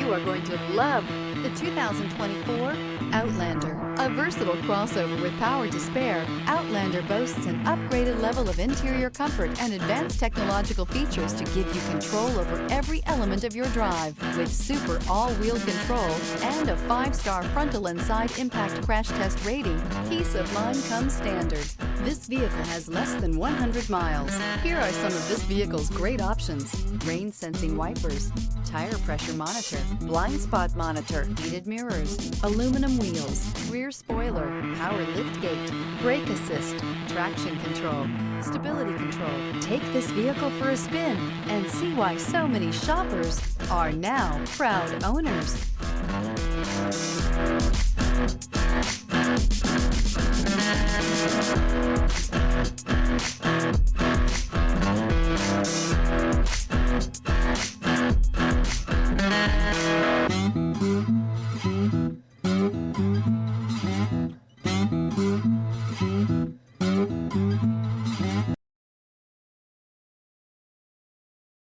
You are going to love the 2024 Outlander. A versatile crossover with power to spare, Outlander boasts an upgraded level of interior comfort and advanced technological features to give you control over every element of your drive. With super all-wheel control and a 5-star frontal and side impact crash test rating, peace of mind comes standard. This vehicle has less than 100 miles. Here are some of this vehicle's great options: rain sensing wipers, tire pressure monitor, blind spot monitor, heated mirrors, aluminum wheels, rear spoiler, power liftgate, brake assist, traction control, stability control. Take this vehicle for a spin and see why so many shoppers are now proud owners.